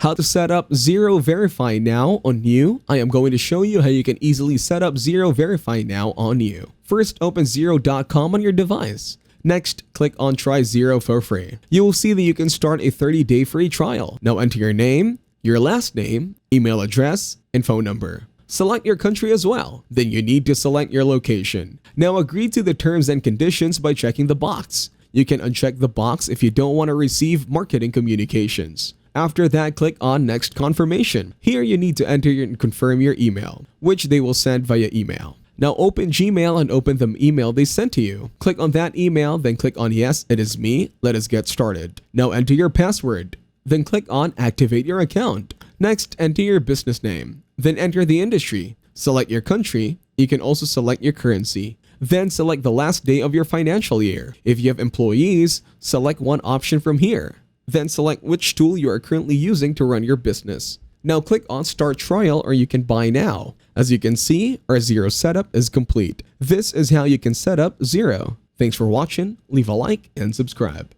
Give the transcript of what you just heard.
How to set up Xero Verify Now on you. I am going to show you how you can easily set up Xero Verify Now on you. First, open Xero.com on your device. Next, click on Try Xero for free. You will see that you can start a 30-day free trial. Now enter your name, your last name, email address, and phone number. Select your country as well. Then you need to select your location. Now agree to the terms and conditions by checking the box. You can uncheck the box if you don't want to receive marketing communications. After that, click on Next Confirmation. Here you need to enter and confirm your email, which they will send via email. Now open Gmail and open the email they sent to you. Click on that email, then click on Yes, it is me. Let us get started. Now enter your password. Then click on Activate your account. Next, enter your business name. Then enter the industry. Select your country. You can also select your currency. Then select the last day of your financial year. If you have employees, select one option from here. Then select which tool you are currently using to run your business. Now click on Start Trial or you can buy now. As you can see, our Xero setup is complete. This is how you can set up Xero. Thanks for watching, leave a like and subscribe.